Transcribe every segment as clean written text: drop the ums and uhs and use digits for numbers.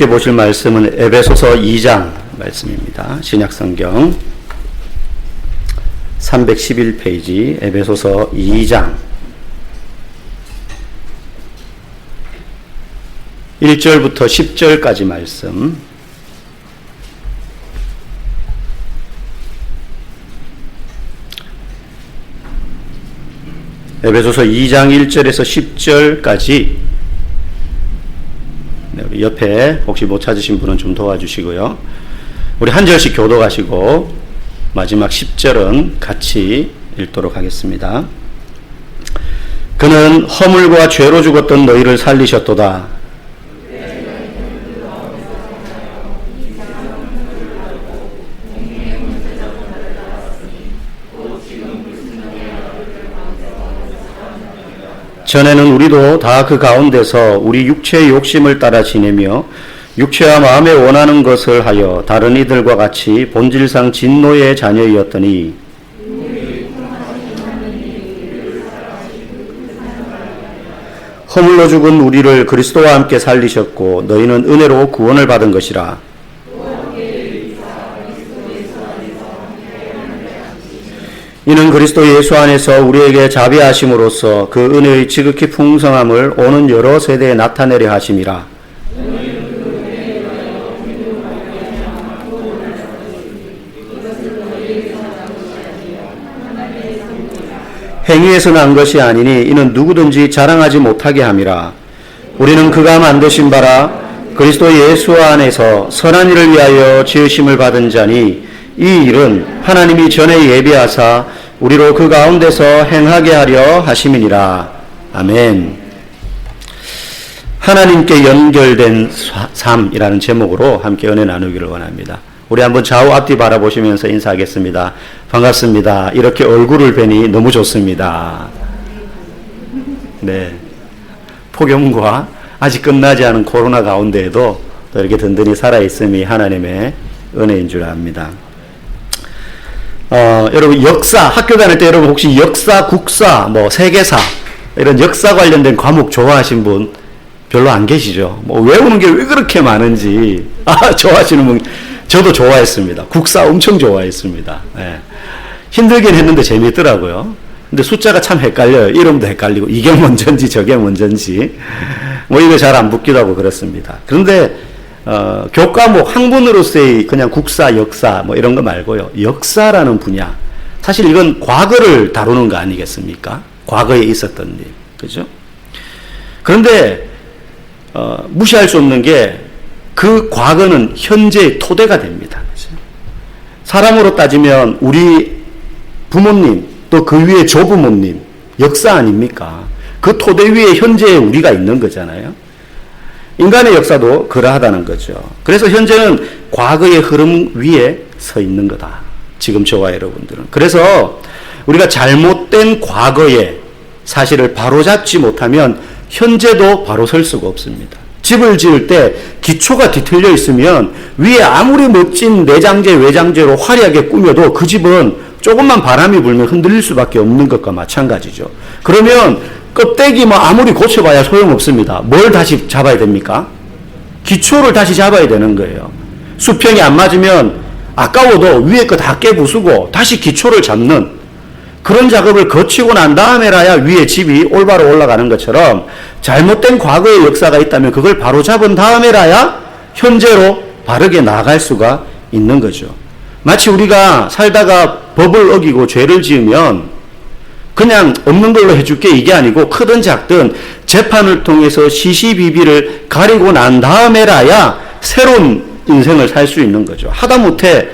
함께 보실 말씀은 에베소서 2장 말씀입니다. 신약성경 311페이지 에베소서 2장 1절부터 10절까지 말씀. 에베소서 2장 1절에서 10절까지 우리 옆에 혹시 못 찾으신 분은 좀 도와주시고요. 우리 한 절씩 교독하시고 마지막 10절은 같이 읽도록 하겠습니다. 그는 허물과 죄로 죽었던 너희를 살리셨도다. 전에는 우리도 다 그 가운데서 우리 육체의 욕심을 따라 지내며 육체와 마음에 원하는 것을 하여 다른 이들과 같이 본질상 진노의 자녀이었더니 허물로 죽은 우리를 그리스도와 함께 살리셨고 너희는 은혜로 구원을 받은 것이라. 이는 그리스도 예수 안에서 우리에게 자비하심으로써 그 은혜의 지극히 풍성함을 오는 여러 세대에 나타내려 하심이라. 행위에서 난 것이 아니니 이는 누구든지 자랑하지 못하게 함이라. 우리는 그가 만드신 바라 그리스도 예수 안에서 선한 일을 위하여 지으심을 받은 자니 이 일은 하나님이 전에 예비하사 우리로 그 가운데서 행하게 하려 하심이니라. 아멘. 하나님께 연결된 삶이라는 제목으로 함께 은혜 나누기를 원합니다. 우리 한번 좌우 앞뒤 바라보시면서 인사하겠습니다. 반갑습니다. 이렇게 얼굴을 뵈니 너무 좋습니다. 네. 폭염과 아직 끝나지 않은 코로나 가운데에도 또 이렇게 든든히 살아있음이 하나님의 은혜인 줄 압니다. 여러분 역사, 학교 다닐 때 여러분 혹시 역사, 국사, 세계사 이런 역사 관련된 과목 좋아하신 분 별로 안 계시죠? 외우는 게 왜 그렇게 많은지 좋아하시는 분. 저도 좋아했습니다. 국사 엄청 좋아했습니다. 네. 힘들긴 했는데 재미있더라고요. 근데 숫자가 참 헷갈려요. 이름도 헷갈리고 이게 먼저인지 저게 먼저인지 이거 잘 안 붙기도 하고 그렇습니다. 그런데 교과목 학문으로서의 그냥 국사, 역사 이런 거 말고요. 역사라는 분야. 사실 이건 과거를 다루는 거 아니겠습니까? 과거에 있었던 일. 그죠? 그런데 무시할 수 없는 게 그 과거는 현재의 토대가 됩니다. 그죠? 사람으로 따지면 우리 부모님 또 그 위에 조부모님 역사 아닙니까? 그 토대 위에 현재의 우리가 있는 거잖아요. 인간의 역사도 그러하다는 거죠. 그래서 현재는 과거의 흐름 위에 서 있는 거다. 지금 저와 여러분들은. 그래서 우리가 잘못된 과거의 사실을 바로잡지 못하면 현재도 바로 설 수가 없습니다. 집을 지을 때 기초가 뒤틀려 있으면 위에 아무리 멋진 내장재, 외장재로 화려하게 꾸며도 그 집은 조금만 바람이 불면 흔들릴 수밖에 없는 것과 마찬가지죠. 그러면 껍데기 아무리 고쳐봐야 소용없습니다. 뭘 다시 잡아야 됩니까? 기초를 다시 잡아야 되는 거예요. 수평이 안 맞으면 아까워도 위에 거 다 깨부수고 다시 기초를 잡는 그런 작업을 거치고 난 다음에라야 위에 집이 올바로 올라가는 것처럼 잘못된 과거의 역사가 있다면 그걸 바로 잡은 다음에라야 현재로 바르게 나아갈 수가 있는 거죠. 마치 우리가 살다가 법을 어기고 죄를 지으면 그냥 없는 걸로 해줄게 이게 아니고 크든 작든 재판을 통해서 시시비비를 가리고 난 다음에라야 새로운 인생을 살 수 있는 거죠. 하다못해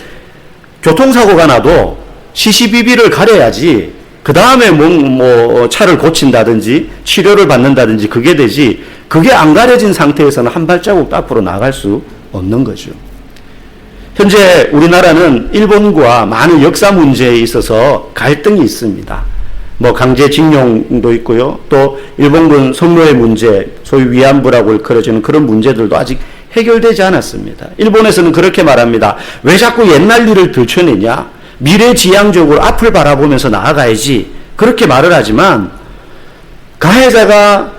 교통사고가 나도 시시비비를 가려야지 그 다음에 차를 고친다든지 치료를 받는다든지 그게 되지 그게 안 가려진 상태에서는 한 발자국도 앞으로 나갈 수 없는 거죠. 현재 우리나라는 일본과 많은 역사 문제에 있어서 갈등이 있습니다. 강제징용도 있고요. 또 일본군 성노예 문제, 소위 위안부라고 일컬어지는 그런 문제들도 아직 해결되지 않았습니다. 일본에서는 그렇게 말합니다. 왜 자꾸 옛날 일을 들춰내냐? 미래지향적으로 앞을 바라보면서 나아가야지. 그렇게 말을 하지만 가해자가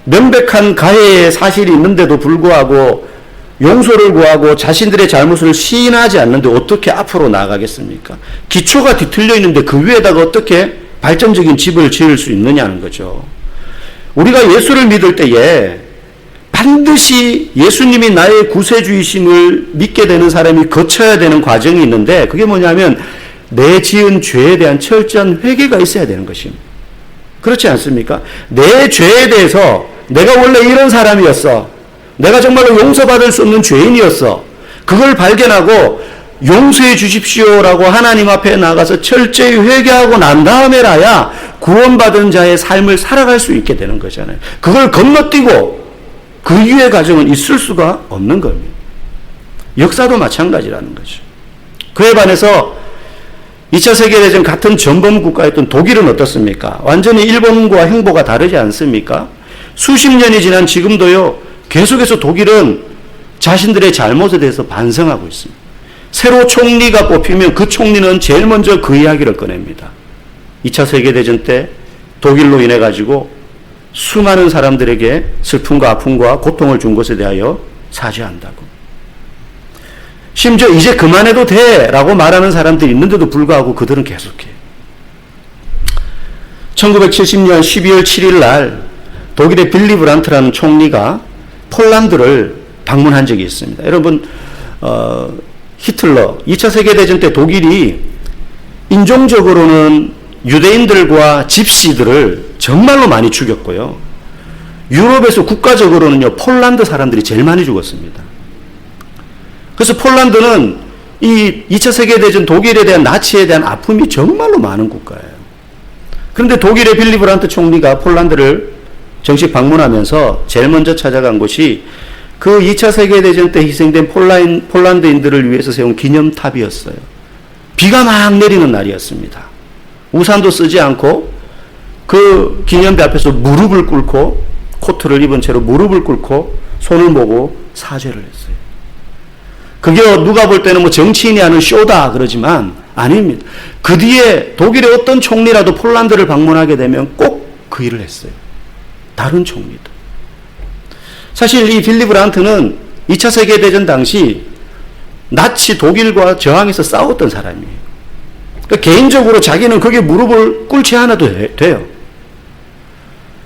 명백한 가해의 사실이 있는데도 불구하고 용서를 구하고 자신들의 잘못을 시인하지 않는데 어떻게 앞으로 나아가겠습니까? 기초가 뒤틀려 있는데 그 위에다가 어떻게 발전적인 집을 지을 수 있느냐는 거죠. 우리가 예수를 믿을 때에 반드시 예수님이 나의 구세주이심을 믿게 되는 사람이 거쳐야 되는 과정이 있는데, 그게 뭐냐면 내 지은 죄에 대한 철저한 회개가 있어야 되는 것입니다. 그렇지 않습니까? 내 죄에 대해서 내가 원래 이런 사람이었어, 내가 정말로 용서받을 수 없는 죄인이었어, 그걸 발견하고 용서해 주십시오라고 하나님 앞에 나가서 철저히 회개하고 난 다음에라야 구원받은 자의 삶을 살아갈 수 있게 되는 거잖아요. 그걸 건너뛰고 그 이후의 과정은 있을 수가 없는 겁니다. 역사도 마찬가지라는 거죠. 그에 반해서 2차 세계대전 같은 전범 국가였던 독일은 어떻습니까? 완전히 일본과 행보가 다르지 않습니까? 수십 년이 지난 지금도요, 계속해서 독일은 자신들의 잘못에 대해서 반성하고 있습니다. 새로 총리가 뽑히면 그 총리는 제일 먼저 그 이야기를 꺼냅니다. 2차 세계대전 때 독일로 인해 가지고 수많은 사람들에게 슬픔과 아픔과 고통을 준 것에 대하여 사죄한다고. 심지어 이제 그만해도 돼 라고 말하는 사람들이 있는데도 불구하고 그들은 계속해요. 1970년 12월 7일 날 독일의 빌리 브란트라는 총리가 폴란드를 방문한 적이 있습니다. 여러분, 히틀러 2차 세계대전 때 독일이 인종적으로는 유대인들과 집시들을 정말로 많이 죽였고요. 유럽에서 국가적으로는요, 폴란드 사람들이 제일 많이 죽었습니다. 그래서 폴란드는 이 2차 세계대전 독일에 대한 나치에 대한 아픔이 정말로 많은 국가예요. 그런데 독일의 빌리 브란트 총리가 폴란드를 정식 방문하면서 제일 먼저 찾아간 곳이 그 2차 세계대전 때 희생된 폴란드인들을 위해서 세운 기념탑이었어요. 비가 막 내리는 날이었습니다. 우산도 쓰지 않고 그 기념비 앞에서 무릎을 꿇고, 코트를 입은 채로 무릎을 꿇고 손을 모고 사죄를 했어요. 그게 누가 볼 때는 뭐 정치인이 하는 쇼다 그러지만 아닙니다. 그 뒤에 독일의 어떤 총리라도 폴란드를 방문하게 되면 꼭 그 일을 했어요. 다른 총리도. 사실 이 빌리 브란트는 2차 세계대전 당시 나치 독일과 저항해서 싸웠던 사람이에요. 그러니까 개인적으로 자기는 거기에 무릎을 꿇지 않아도 돼요.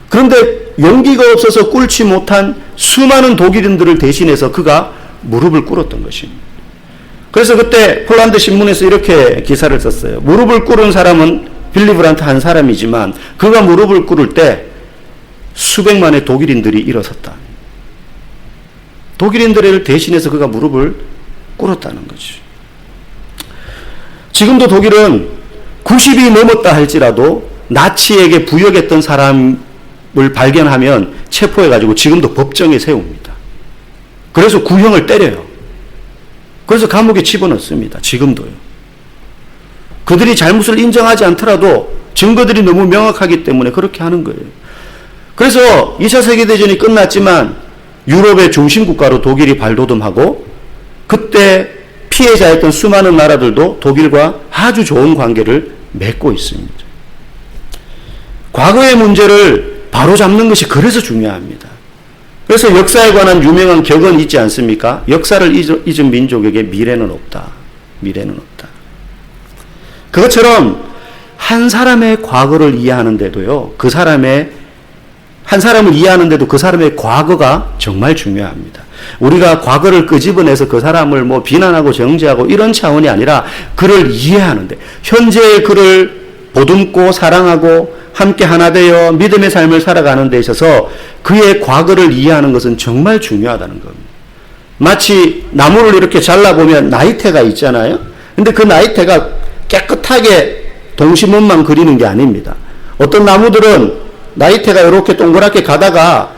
그런데 용기가 없어서 꿇지 못한 수많은 독일인들을 대신해서 그가 무릎을 꿇었던 것입니다. 그래서 그때 폴란드 신문에서 이렇게 기사를 썼어요. 무릎을 꿇은 사람은 빌리 브란트 한 사람이지만 그가 무릎을 꿇을 때 수백만의 독일인들이 일어섰다. 독일인들을 대신해서 그가 무릎을 꿇었다는 거죠. 지금도 독일은 90이 넘었다 할지라도 나치에게 부역했던 사람을 발견하면 체포해가지고 지금도 법정에 세웁니다. 그래서 구형을 때려요. 그래서 감옥에 집어넣습니다. 지금도요. 그들이 잘못을 인정하지 않더라도 증거들이 너무 명확하기 때문에 그렇게 하는 거예요. 그래서 2차 세계대전이 끝났지만 유럽의 중심 국가로 독일이 발돋움하고, 그때 피해자였던 수많은 나라들도 독일과 아주 좋은 관계를 맺고 있습니다. 과거의 문제를 바로잡는 것이 그래서 중요합니다. 그래서 역사에 관한 유명한 격언이 있지 않습니까? 역사를 잊은 민족에게 미래는 없다. 미래는 없다. 그것처럼 한 사람의 과거를 이해하는데도요, 한 사람을 이해하는데도 그 사람의 과거가 정말 중요합니다. 우리가 과거를 끄집어내서 그 사람을 뭐 비난하고 정죄하고 이런 차원이 아니라 그를 이해하는데, 현재의 그를 보듬고 사랑하고 함께 하나 되어 믿음의 삶을 살아가는 데 있어서 그의 과거를 이해하는 것은 정말 중요하다는 겁니다. 마치 나무를 이렇게 잘라보면 나이테가 있잖아요. 근데 그 나이테가 깨끗하게 동심원만 그리는 게 아닙니다. 어떤 나무들은 나이테가 이렇게 동그랗게 가다가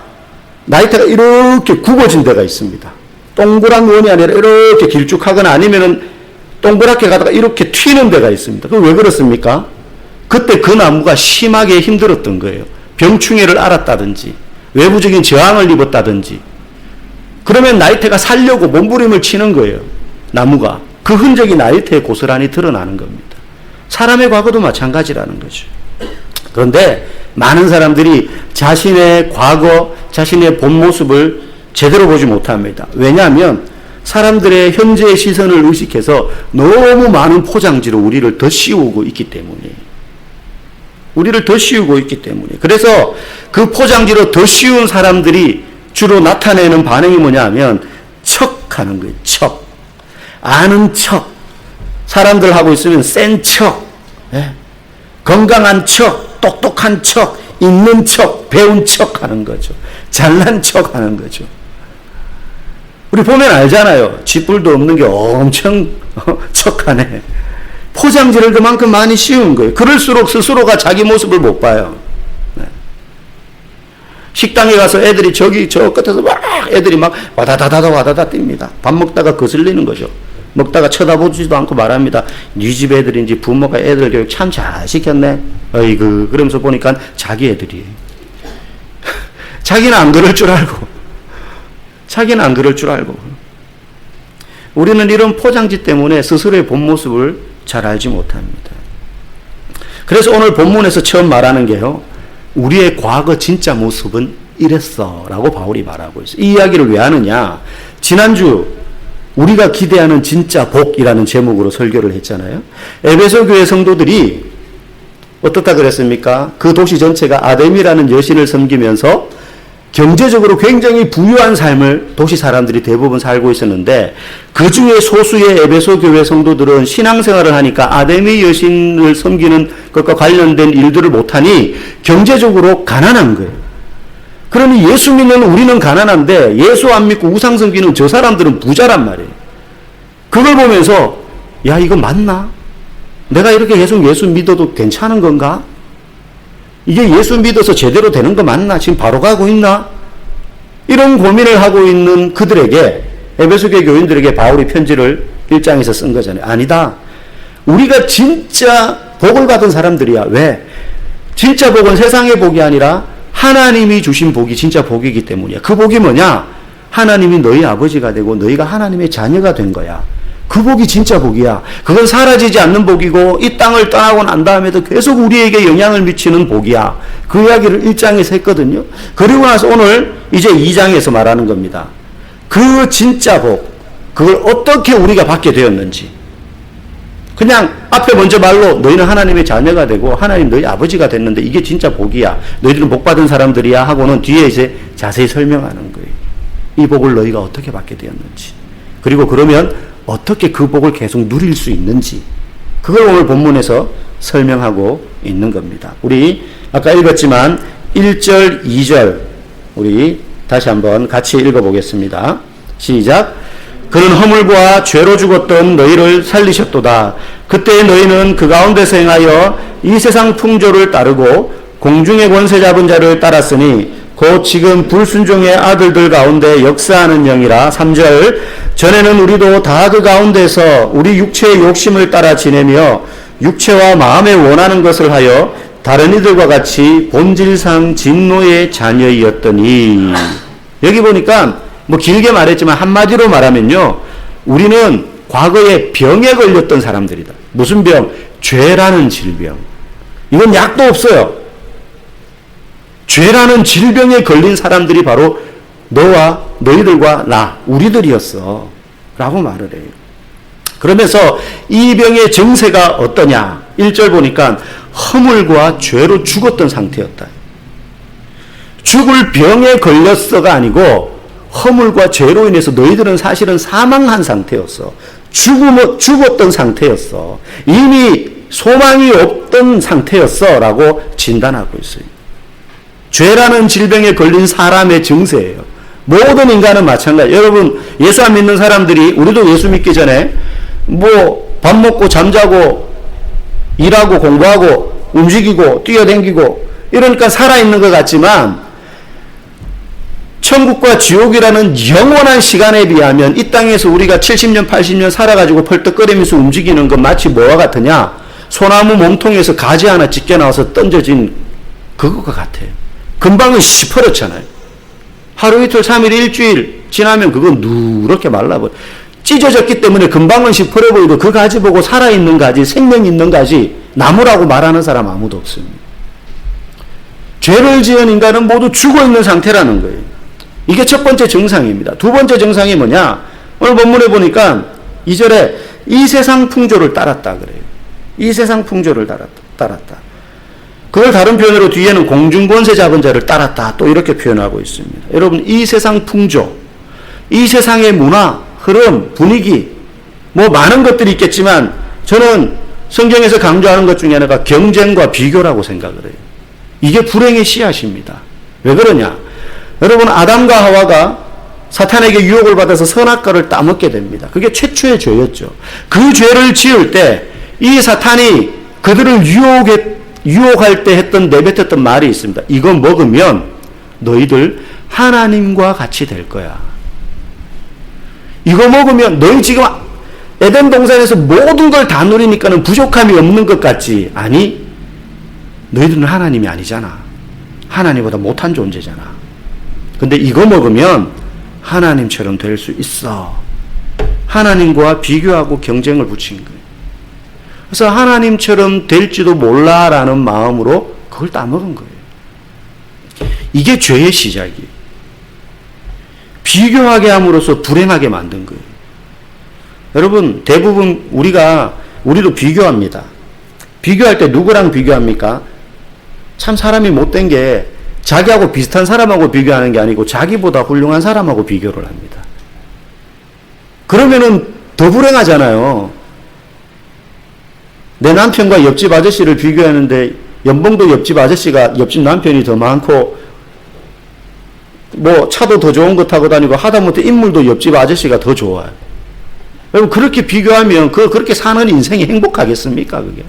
나이테가 이렇게 굽어진 데가 있습니다. 동그란 원이 아니라 이렇게 길쭉하거나 아니면은 동그랗게 가다가 이렇게 튀는 데가 있습니다. 그럼 왜 그렇습니까? 그때 그 나무가 심하게 힘들었던 거예요. 병충해를 앓았다든지 외부적인 저항을 입었다든지, 그러면 나이테가 살려고 몸부림을 치는 거예요. 나무가. 그 흔적이 나이테에 고스란히 드러나는 겁니다. 사람의 과거도 마찬가지라는 거죠. 그런데 많은 사람들이 자신의 과거, 자신의 본 모습을 제대로 보지 못합니다. 왜냐하면 사람들의 현재의 시선을 의식해서 너무 많은 포장지로 우리를 더 씌우고 있기 때문에. 그래서 그 포장지로 더 씌운 사람들이 주로 나타내는 반응이 뭐냐 하면 척하는 거예요. 척. 아는 척. 사람들하고 있으면 센 척. 건강한 척. 똑똑한 척. 있는 척. 배운 척 하는 거죠. 잘난 척 하는 거죠. 우리 보면 알잖아요. 쥐뿔도 없는 게 엄청 척하네. 포장지를 그만큼 많이 씌운 거예요. 그럴수록 스스로가 자기 모습을 못 봐요. 네. 식당에 가서 애들이 저 끝에서 막 애들이 막 와다다다다 뜁니다. 밥 먹다가 거슬리는 거죠. 먹다가 쳐다보지도 않고 말합니다. 네 집 애들인지 부모가 애들 교육 참 잘 시켰네. 어이구, 그러면서 보니까 자기 애들이. 자기는 안 그럴 줄 알고. 우리는 이런 포장지 때문에 스스로의 본 모습을 잘 알지 못합니다. 그래서 오늘 본문에서 처음 말하는 게요. 우리의 과거 진짜 모습은 이랬어 라고 바울이 말하고 있어요. 이 이야기를 왜 하느냐. 지난주 우리가 기대하는 진짜 복이라는 제목으로 설교를 했잖아요. 에베소 교회 성도들이 어떻다 그랬습니까? 그 도시 전체가 아데미라는 여신을 섬기면서 경제적으로 굉장히 부유한 삶을 도시 사람들이 대부분 살고 있었는데 그 중에 소수의 에베소 교회 성도들은 신앙생활을 하니까 아데미 여신을 섬기는 것과 관련된 일들을 못하니 경제적으로 가난한 거예요. 그러니 예수 믿는 우리는 가난한데 예수 안 믿고 우상 섬기는 저 사람들은 부자란 말이에요. 그걸 보면서 야, 이거 맞나? 내가 이렇게 계속 예수 믿어도 괜찮은 건가? 이게 예수 믿어서 제대로 되는 거 맞나? 지금 바로 가고 있나? 이런 고민을 하고 있는 그들에게, 에베소 교회 교인들에게 바울이 편지를 1장에서 쓴 거잖아요. 아니다. 우리가 진짜 복을 받은 사람들이야. 왜? 진짜 복은 세상의 복이 아니라 하나님이 주신 복이 진짜 복이기 때문이야. 그 복이 뭐냐? 하나님이 너희 아버지가 되고 너희가 하나님의 자녀가 된 거야. 그 복이 진짜 복이야. 그건 사라지지 않는 복이고 이 땅을 떠나고 난 다음에도 계속 우리에게 영향을 미치는 복이야. 그 이야기를 1장에서 했거든요. 그리고 나서 오늘 이제 2장에서 말하는 겁니다. 그 진짜 복, 그걸 어떻게 우리가 받게 되었는지. 그냥 앞에 먼저 말로 너희는 하나님의 자녀가 되고 하나님 너희 아버지가 됐는데 이게 진짜 복이야. 너희들은 복 받은 사람들이야 하고는 뒤에 이제 자세히 설명하는 거예요. 이 복을 너희가 어떻게 받게 되었는지. 그리고 그러면 어떻게 그 복을 계속 누릴 수 있는지 그걸 오늘 본문에서 설명하고 있는 겁니다. 우리 아까 읽었지만 1절, 2절 우리 다시 한번 같이 읽어보겠습니다. 시작. 그는 허물과 죄로 죽었던 너희를 살리셨도다. 그때 너희는 그 가운데서 행하여 이 세상 풍조를 따르고 공중의 권세 잡은 자를 따랐으니 곧 지금 불순종의 아들들 가운데 역사하는 영이라. 3절. 전에는 우리도 다 그 가운데서 우리 육체의 욕심을 따라 지내며 육체와 마음에 원하는 것을 하여 다른 이들과 같이 본질상 진노의 자녀이었더니. 여기 보니까 뭐 길게 말했지만 한마디로 말하면요, 우리는 과거에 병에 걸렸던 사람들이다. 무슨 병? 죄라는 질병. 이건 약도 없어요. 죄라는 질병에 걸린 사람들이 바로 너와 너희들과 나, 우리들이었어 라고 말을 해요. 그러면서 이 병의 정세가 어떠냐? 1절 보니까 허물과 죄로 죽었던 상태였다. 죽을 병에 걸렸어가 아니고 허물과 죄로 인해서 너희들은 사실은 사망한 상태였어. 죽었던 상태였어. 이미 소망이 없던 상태였어 라고 진단하고 있어요. 죄라는 질병에 걸린 사람의 증세예요. 모든 인간은 마찬가지. 여러분, 예수 안 믿는 사람들이, 우리도 예수 믿기 전에 뭐 밥 먹고 잠자고 일하고 공부하고 움직이고 뛰어다니고 이러니까 살아있는 것 같지만 천국과 지옥이라는 영원한 시간에 비하면 이 땅에서 우리가 70년 80년 살아가지고 펄떡거리면서 움직이는 건 마치 뭐와 같으냐? 소나무 몸통에서 가지 하나 찢겨 나와서 던져진 그것과 같아요. 금방은 시퍼렇잖아요. 하루 이틀 3일 일주일 지나면 그건 누렇게 말라버려. 찢어졌기 때문에 금방은 시퍼러 보이고 그 가지 보고 살아있는 가지, 생명 있는 가지, 나무라고 말하는 사람 아무도 없습니다. 죄를 지은 인간은 모두 죽어있는 상태라는 거예요. 이게 첫 번째 증상입니다. 두 번째 증상이 뭐냐? 오늘 본문에 보니까 2절에 이 세상 풍조를 따랐다 그래요. 이 세상 풍조를 따랐다. 그걸 다른 표현으로 뒤에는 공중권세 잡은 자를 따랐다. 또 이렇게 표현하고 있습니다. 여러분, 이 세상 풍조, 이 세상의 문화, 흐름, 분위기, 뭐 많은 것들이 있겠지만 저는 성경에서 강조하는 것 중에 하나가 경쟁과 비교라고 생각을 해요. 이게 불행의 씨앗입니다. 왜 그러냐? 여러분, 아담과 하와가 사탄에게 유혹을 받아서 선악과를 따먹게 됩니다. 그게 최초의 죄였죠. 그 죄를 지을 때 이 사탄이 그들을 유혹할 때 내뱉었던 말이 있습니다. 이거 먹으면 너희들 하나님과 같이 될 거야. 이거 먹으면 너희 지금 에덴 동산에서 모든 걸 다 누리니까는 부족함이 없는 것 같지. 아니, 너희들은 하나님이 아니잖아. 하나님보다 못한 존재잖아. 근데 이거 먹으면 하나님처럼 될 수 있어. 하나님과 비교하고 경쟁을 붙인 거예요. 그래서 하나님처럼 될지도 몰라라는 마음으로 그걸 따먹은 거예요. 이게 죄의 시작이에요. 비교하게 함으로써 불행하게 만든 거예요. 여러분, 대부분 우리도 비교합니다. 비교할 때 누구랑 비교합니까? 참 사람이 못된 게 자기하고 비슷한 사람하고 비교하는 게 아니고 자기보다 훌륭한 사람하고 비교를 합니다. 그러면은 더 불행하잖아요. 내 남편과 옆집 아저씨를 비교하는데 연봉도 옆집 아저씨가 옆집 남편이 더 많고 뭐 차도 더 좋은 거 타고 다니고 하다못해 인물도 옆집 아저씨가 더 좋아요. 여러분, 그렇게 비교하면 그렇게 사는 인생이 행복하겠습니까? 그게.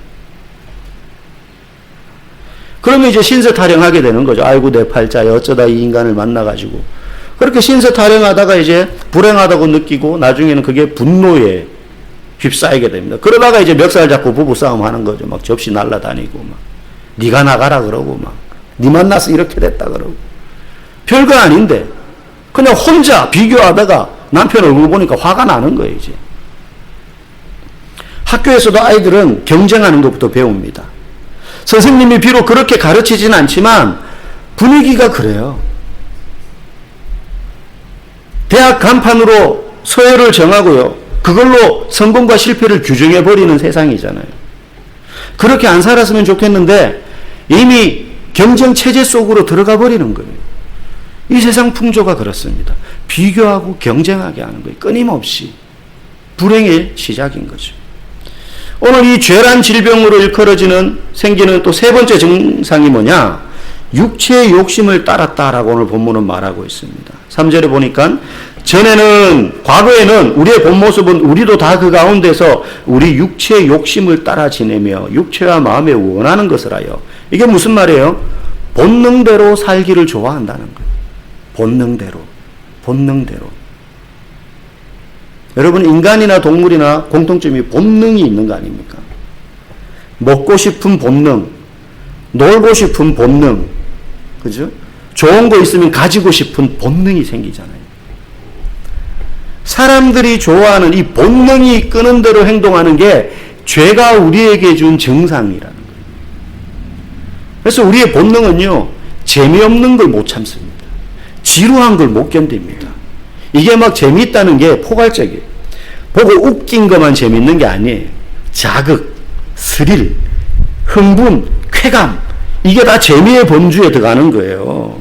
그러면 이제 신세 타령하게 되는 거죠. 아이고 내 팔자야, 어쩌다 이 인간을 만나가지고. 그렇게 신세 타령하다가 이제 불행하다고 느끼고 나중에는 그게 분노에 휩싸이게 됩니다. 그러다가 이제 멱살 잡고 부부싸움 하는 거죠. 막 접시 날라다니고 막 네가 나가라 그러고 막 네 만나서 이렇게 됐다 그러고. 별거 아닌데 그냥 혼자 비교하다가 남편 얼굴 보니까 화가 나는 거예요. 이제 학교에서도 아이들은 경쟁하는 것부터 배웁니다. 선생님이 비록 그렇게 가르치진 않지만 분위기가 그래요. 대학 간판으로 서열을 정하고요. 그걸로 성공과 실패를 규정해버리는 세상이잖아요. 그렇게 안 살았으면 좋겠는데 이미 경쟁체제 속으로 들어가 버리는 거예요. 이 세상 풍조가 그렇습니다. 비교하고 경쟁하게 하는 거예요. 끊임없이. 불행의 시작인 거죠. 오늘 이 죄란 질병으로 생기는 또 세 번째 증상이 뭐냐? 육체의 욕심을 따랐다라고 오늘 본문은 말하고 있습니다. 3절에 보니까 과거에는 우리의 본 모습은 우리도 다 그 가운데서 우리 육체의 욕심을 따라 지내며 육체와 마음에 원하는 것을 하여. 이게 무슨 말이에요? 본능대로 살기를 좋아한다는 거예요. 본능대로. 여러분, 인간이나 동물이나 공통점이 본능이 있는 거 아닙니까? 먹고 싶은 본능, 놀고 싶은 본능, 그죠? 좋은 거 있으면 가지고 싶은 본능이 생기잖아요. 사람들이 좋아하는 이 본능이 이끄는 대로 행동하는 게 죄가 우리에게 준 증상이라는 거예요. 그래서 우리의 본능은요, 재미없는 걸 못 참습니다. 지루한 걸 못 견딥니다. 이게 막 재미있다는 게 포괄적이에요. 보고 웃긴 것만 재미있는 게 아니에요. 자극, 스릴, 흥분, 쾌감, 이게 다 재미의 범주에 들어가는 거예요.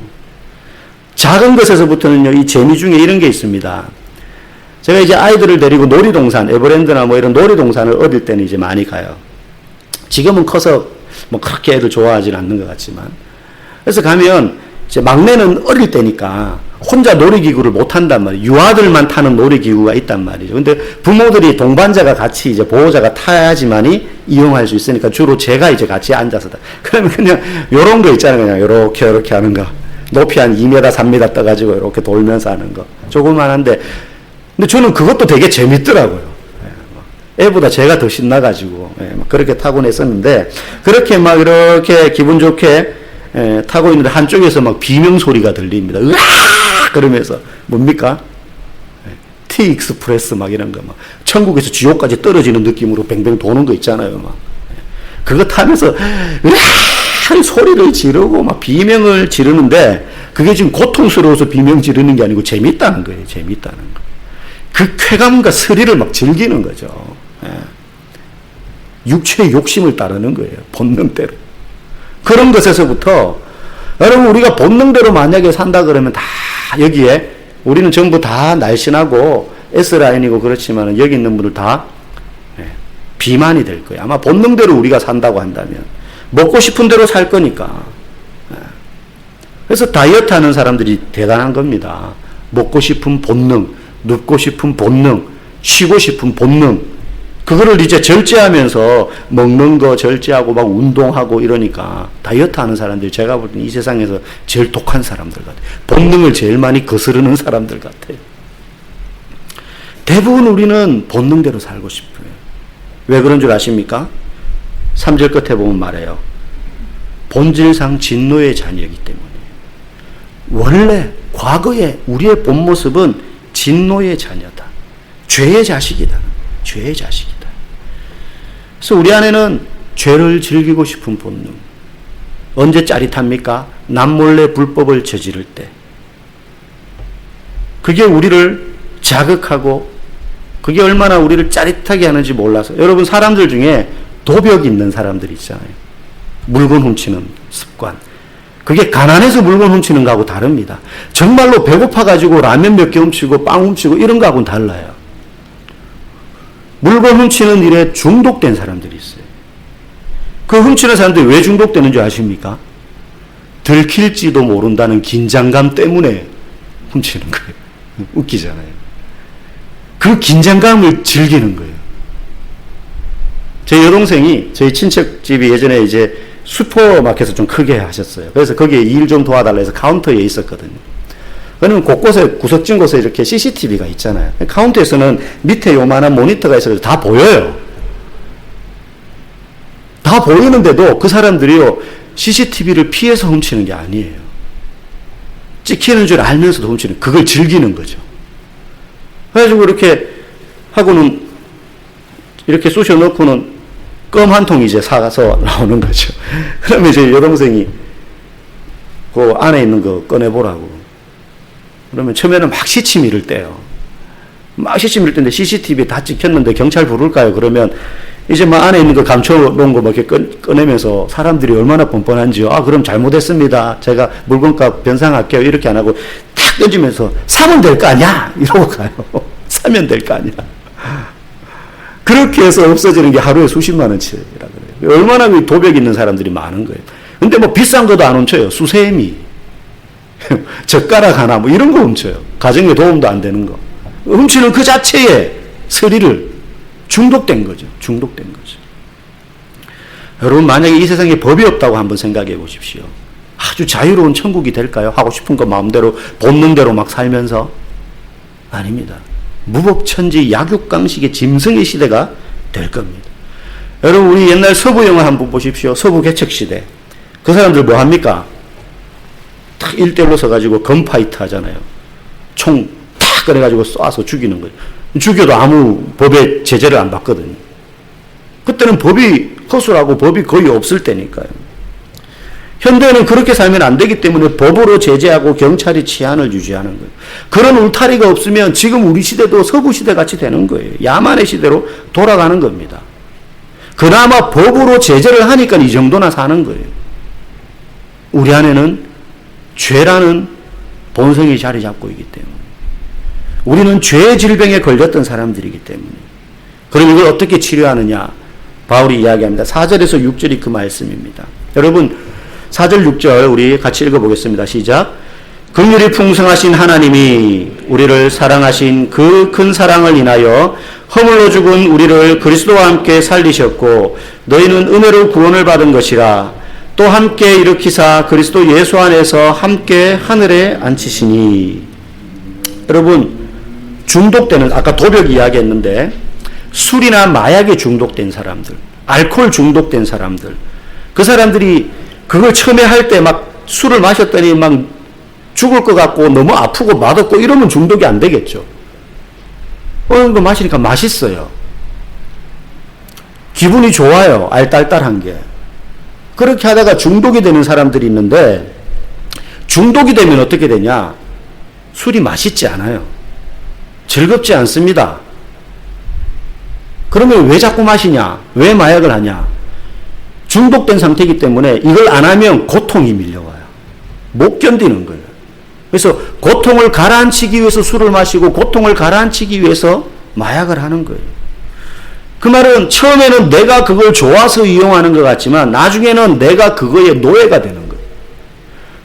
작은 것에서부터는요, 이 재미 중에 이런 게 있습니다. 제가 이제 아이들을 데리고 놀이동산, 에버랜드나 뭐 이런 놀이동산을 어릴 때는 이제 많이 가요. 지금은 커서 뭐 그렇게 애들 좋아하지는 않는 것 같지만. 그래서 가면 이제 막내는 어릴 때니까 혼자 놀이기구를 못 탄단 말이에요. 유아들만 타는 놀이기구가 있단 말이죠. 근데 부모들이 동반자가 같이 이제 보호자가 타야지만이 이용할 수 있으니까 주로 제가 이제 같이 앉아서 그러면 그냥 요런 거 있잖아요. 그냥 요렇게 하는 거. 높이 한 2m, 3m 떠가지고 이렇게 돌면서 하는 거. 조그만한데 근데 저는 그것도 되게 재밌더라고요. 애보다 제가 더 신나가지고 그렇게 타곤 했었는데 그렇게 막 이렇게 기분 좋게 타고 있는데 한쪽에서 막 비명 소리가 들립니다. 으아! 그러면서 뭡니까? T-익스프레스 막 이런 거 막 천국에서 지옥까지 떨어지는 느낌으로 뱅뱅 도는 거 있잖아요. 막 그거 타면서 으아! 소리를 지르고 막 비명을 지르는데 그게 지금 고통스러워서 비명 지르는 게 아니고 재밌다는 거예요. 재밌다는 거. 그 쾌감과 스릴을 막 즐기는 거죠. 예. 육체의 욕심을 따르는 거예요. 본능대로. 그런 것에서부터 여러분 우리가 본능대로 만약에 산다 그러면 다 여기에 우리는 전부 다 날씬하고 S라인이고 그렇지만 여기 있는 분들 다 비만이 될 거예요. 아마 본능대로 우리가 산다고 한다면 먹고 싶은 대로 살 거니까. 그래서 다이어트 하는 사람들이 대단한 겁니다. 먹고 싶은 본능, 눕고 싶은 본능, 쉬고 싶은 본능, 그거를 이제 절제하면서 먹는 거 절제하고 막 운동하고 이러니까 다이어트 하는 사람들이 제가 볼 때는 이 세상에서 제일 독한 사람들 같아요. 본능을 제일 많이 거스르는 사람들 같아요. 대부분 우리는 본능대로 살고 싶어요. 왜 그런 줄 아십니까? 3절 끝에 보면 말해요. 본질상 진노의 자녀이기 때문에. 원래 과거에 우리의 본 모습은 진노의 자녀다. 죄의 자식이다. 죄의 자식이다. 그래서 우리 안에는 죄를 즐기고 싶은 본능. 언제 짜릿합니까? 남몰래 불법을 저지를 때. 그게 우리를 자극하고 그게 얼마나 우리를 짜릿하게 하는지 몰라서. 여러분 사람들 중에 도벽이 있는 사람들 있잖아요. 물건 훔치는 습관. 그게 가난해서 물건 훔치는 거하고 다릅니다. 정말로 배고파가지고 라면 몇 개 훔치고 빵 훔치고 이런 거하고는 달라요. 물건 훔치는 일에 중독된 사람들이 있어요. 그 훔치는 사람들이 왜 중독되는 줄 아십니까? 들킬지도 모른다는 긴장감 때문에 훔치는 거예요. 웃기잖아요. 그 긴장감을 즐기는 거예요. 제 여동생이 저희 친척집이 예전에 이제 슈퍼마켓을 좀 크게 하셨어요. 그래서 거기에 일 좀 도와달라 해서 카운터에 있었거든요. 그러면 곳곳에 구석진 곳에 이렇게 CCTV가 있잖아요. 카운터에서는 밑에 요만한 모니터가 있어서 다 보여요. 다 보이는데도 그 사람들이요, CCTV를 피해서 훔치는 게 아니에요. 찍히는 줄 알면서도 훔치는, 그걸 즐기는 거죠. 그래가지고 이렇게 하고는, 이렇게 쑤셔 넣고는 껌 한 통 이제 사서 나오는 거죠. 그러면 이제 여동생이 그 안에 있는 거 꺼내보라고. 그러면 처음에는 막 시치미를 떼요. 막 시치미를 떼는데 CCTV에 다 찍혔는데 경찰 부를까요? 그러면 이제 막 안에 있는 거 감춰놓은 거 막 이렇게 꺼내면서 사람들이 얼마나 뻔뻔한지요. 아, 그럼 잘못했습니다. 제가 물건값 변상할게요. 이렇게 안 하고 탁 던지면서 사면 될 거 아니야? 이러고 가요. 사면 될 거 아니야? 그렇게 해서 없어지는 게 하루에 수십만 원치라 그래요. 얼마나 도벽 있는 사람들이 많은 거예요. 근데 뭐 비싼 것도 안 훔쳐요. 수세미, 젓가락 하나 뭐 이런 거 훔쳐요. 가정에 도움도 안 되는 거. 훔치는 그 자체에 스릴을 중독된 거죠. 중독된 거죠. 여러분 만약에 이 세상에 법이 없다고 한번 생각해 보십시오. 아주 자유로운 천국이 될까요? 하고 싶은 거 마음대로 본능대로 막 살면서? 아닙니다. 무법천지 약육강식의 짐승의 시대가 될 겁니다. 여러분 우리 옛날 서부 영화 한번 보십시오. 서부 개척시대. 그 사람들 뭐 합니까? 탁 1대1로 서가지고 건파이트 하잖아요. 총 탁 꺼내가지고 쏴서 죽이는 거예요. 죽여도 아무 법의 제재를 안 받거든요. 그때는 법이 허술하고 법이 거의 없을 때니까요. 현대에는 그렇게 살면 안 되기 때문에 법으로 제재하고 경찰이 치안을 유지하는 거예요. 그런 울타리가 없으면 지금 우리 시대도 서부 시대 같이 되는 거예요. 야만의 시대로 돌아가는 겁니다. 그나마 법으로 제재를 하니까 이 정도나 사는 거예요. 우리 안에는 죄라는 본성이 자리 잡고 있기 때문에. 우리는 죄의 질병에 걸렸던 사람들이기 때문에. 그럼 이걸 어떻게 치료하느냐? 바울이 이야기합니다. 4절에서 6절이 그 말씀입니다. 여러분 4절 6절 우리 같이 읽어보겠습니다. 시작. 긍휼이 풍성하신 하나님이 우리를 사랑하신 그 큰 사랑을 인하여 허물로 죽은 우리를 그리스도와 함께 살리셨고 너희는 은혜로 구원을 받은 것이라. 또 함께 일으키사 그리스도 예수 안에서 함께 하늘에 앉히시니. 여러분 중독되는, 아까 도벽 이야기했는데 술이나 마약에 중독된 사람들, 알코올 중독된 사람들, 그 사람들이 그걸 처음에 할 때 막 술을 마셨더니 막 죽을 것 같고 너무 아프고 맛없고 이러면 중독이 안 되겠죠. 어느 정도 마시니까 맛있어요. 기분이 좋아요. 알딸딸한 게. 그렇게 하다가 중독이 되는 사람들이 있는데 중독이 되면 어떻게 되냐? 술이 맛있지 않아요. 즐겁지 않습니다. 그러면 왜 자꾸 마시냐? 왜 마약을 하냐? 중독된 상태이기 때문에 이걸 안 하면 고통이 밀려와요. 못 견디는 거예요. 그래서 고통을 가라앉히기 위해서 술을 마시고 고통을 가라앉히기 위해서 마약을 하는 거예요. 그 말은 처음에는 내가 그걸 좋아서 이용하는 것 같지만 나중에는 내가 그거의 노예가 되는 거예요.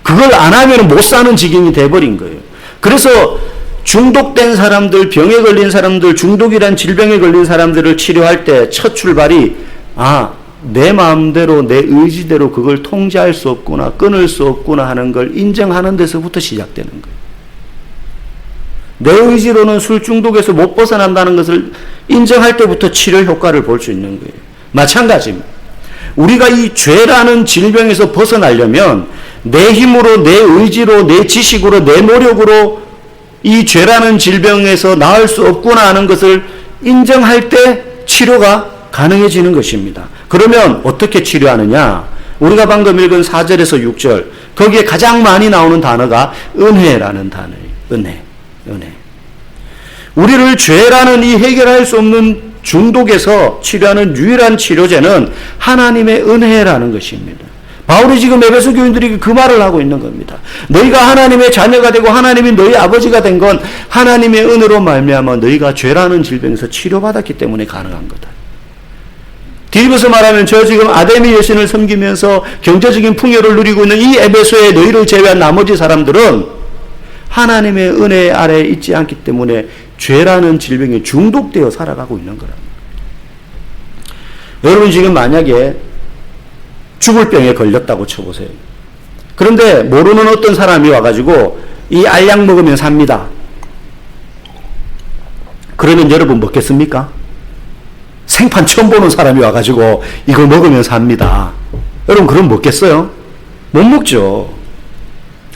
그걸 안 하면 못 사는 지경이 돼버린 거예요. 그래서 중독된 사람들, 병에 걸린 사람들, 중독이란 질병에 걸린 사람들을 치료할 때 첫 출발이 내 마음대로 내 의지대로 그걸 통제할 수 없구나, 끊을 수 없구나 하는 걸 인정하는 데서부터 시작되는 거예요. 내 의지로는 술 중독에서 못 벗어난다는 것을 인정할 때부터 치료 효과를 볼 수 있는 거예요. 마찬가지입니다. 우리가 이 죄라는 질병에서 벗어나려면 내 힘으로, 내 의지로, 내 지식으로, 내 노력으로 이 죄라는 질병에서 나을 수 없구나 하는 것을 인정할 때 치료가 가능해지는 것입니다. 그러면 어떻게 치료하느냐? 우리가 방금 읽은 4절에서 6절 거기에 가장 많이 나오는 단어가 은혜라는 단어예요. 은혜. 우리를 죄라는 이 해결할 수 없는 중독에서 치료하는 유일한 치료제는 하나님의 은혜라는 것입니다. 바울이 지금 에베소 교인들에게 그 말을 하고 있는 겁니다. 너희가 하나님의 자녀가 되고 하나님이 너희 아버지가 된 건 하나님의 은혜로 말미암아 너희가 죄라는 질병에서 치료받았기 때문에 가능한 거다. 뒤집어서 말하면 저 지금 아데미 여신을 섬기면서 경제적인 풍요를 누리고 있는 이 에베소에 너희를 제외한 나머지 사람들은 하나님의 은혜 아래에 있지 않기 때문에 죄라는 질병에 중독되어 살아가고 있는 거랍니다. 여러분 지금 만약에 죽을 병에 걸렸다고 쳐보세요. 그런데 모르는 어떤 사람이 와가지고 이 알약 먹으면 삽니다. 그러면 여러분 먹겠습니까? 생판 처음 보는 사람이 와가지고 이걸 먹으면 삽니다. 여러분 그럼 먹겠어요? 못 먹죠.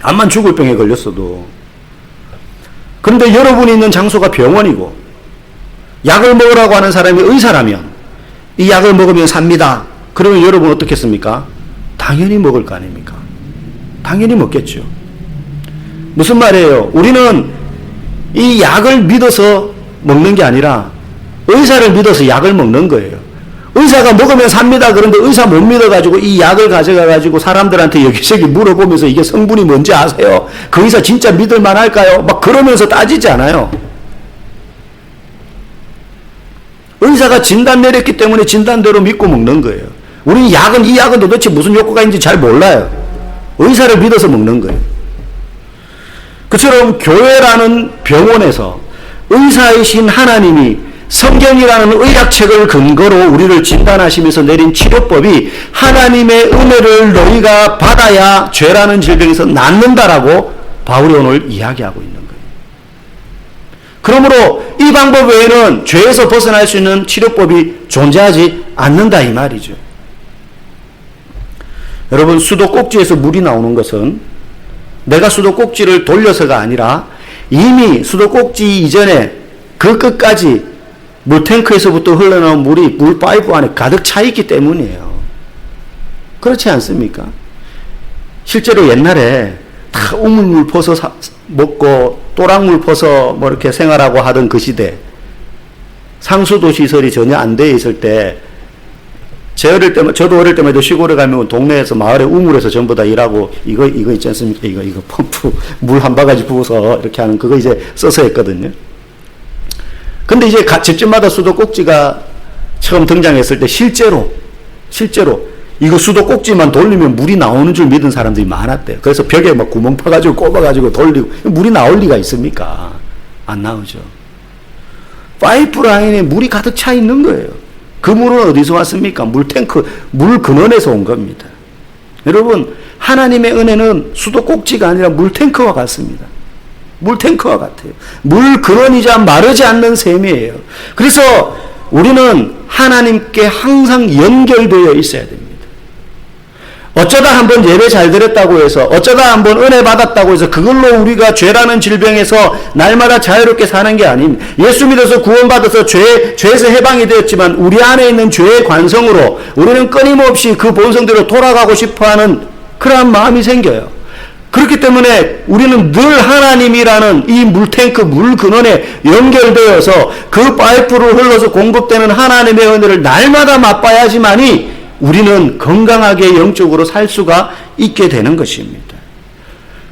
암만 죽을 병에 걸렸어도. 그런데 여러분이 있는 장소가 병원이고 약을 먹으라고 하는 사람이 의사라면 이 약을 먹으면 삽니다. 그러면 여러분 어떻겠습니까? 당연히 먹을 거 아닙니까? 당연히 먹겠죠. 무슨 말이에요? 우리는 이 약을 믿어서 먹는 게 아니라 의사를 믿어서 약을 먹는 거예요. 의사가 먹으면 삽니다. 그런데 의사 못 믿어가지고 이 약을 가져가가지고 사람들한테 여기저기 물어보면서 이게 성분이 뭔지 아세요? 그 의사 진짜 믿을 만할까요? 막 그러면서 따지지 않아요. 의사가 진단 내렸기 때문에 진단대로 믿고 먹는 거예요. 우리는 이 약은 도대체 무슨 효과가 있는지 잘 몰라요. 의사를 믿어서 먹는 거예요. 그처럼 교회라는 병원에서 의사이신 하나님이 성경이라는 의학책을 근거로 우리를 진단하시면서 내린 치료법이 하나님의 은혜를 너희가 받아야 죄라는 질병에서 낫는다라고 바울이 오늘 이야기하고 있는 거예요. 그러므로 이 방법 외에는 죄에서 벗어날 수 있는 치료법이 존재하지 않는다 이 말이죠. 여러분 수도꼭지에서 물이 나오는 것은 내가 수도꼭지를 돌려서가 아니라 이미 수도꼭지 이전에 그 끝까지 물탱크에서부터 흘러나온 물이 물 파이프 안에 가득 차 있기 때문이에요. 그렇지 않습니까? 실제로 옛날에 다 우물물 퍼서 먹고 또랑물 퍼서 뭐 이렇게 생활하고 하던 그 시대, 상수도 시설이 전혀 안 돼 있을 때 저도 어릴 때만 해도 시골에 가면 동네에서 마을에 우물에서 전부 다 일하고 이거 있지 않습니까? 이거 펌프 물 한 바가지 부어서 이렇게 하는 그거 이제 써서 했거든요. 근데 이제 집집마다 수도꼭지가 처음 등장했을 때 실제로 이거 수도꼭지만 돌리면 물이 나오는 줄 믿은 사람들이 많았대요. 그래서 벽에 막 구멍 파가지고 꼽아가지고 돌리고 물이 나올 리가 있습니까? 안 나오죠. 파이프라인에 물이 가득 차 있는 거예요. 그 물은 어디서 왔습니까? 물탱크, 물 근원에서 온 겁니다. 여러분 하나님의 은혜는 수도꼭지가 아니라 물탱크와 같습니다. 물탱크와 같아요. 물 근원이자 마르지 않는 샘이에요. 그래서 우리는 하나님께 항상 연결되어 있어야 됩니다. 어쩌다 한번 예배 잘 드렸다고 해서 어쩌다 한번 은혜 받았다고 해서 그걸로 우리가 죄라는 질병에서 날마다 자유롭게 사는 게 아닙니다. 예수 믿어서 구원받아서 죄에서 해방이 되었지만 우리 안에 있는 죄의 관성으로 우리는 끊임없이 그 본성대로 돌아가고 싶어하는 그러한 마음이 생겨요. 그렇기 때문에 우리는 늘 하나님이라는 이 물탱크, 물 근원에 연결되어서 그 파이프로 흘러서 공급되는 하나님의 은혜를 날마다 맛봐야지만이 우리는 건강하게 영적으로 살 수가 있게 되는 것입니다.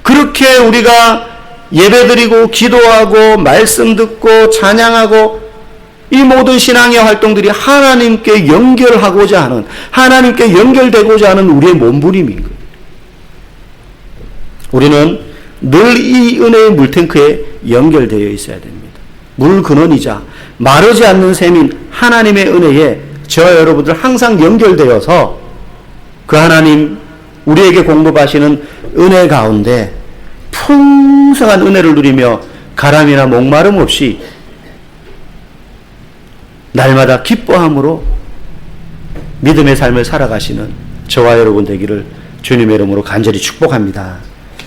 그렇게 우리가 예배드리고 기도하고 말씀 듣고 찬양하고 이 모든 신앙의 활동들이 하나님께 연결하고자 하는, 하나님께 연결되고자 하는 우리의 몸부림인 거예요. 우리는 늘 이 은혜의 물탱크에 연결되어 있어야 됩니다. 물 근원이자 마르지 않는 샘인 하나님의 은혜에 저와 여러분들 항상 연결되어서 그 하나님 우리에게 공급하시는 은혜 가운데 풍성한 은혜를 누리며 가람이나 목마름 없이 날마다 기뻐함으로 믿음의 삶을 살아가시는 저와 여러분 되기를 주님의 이름으로 간절히 축복합니다.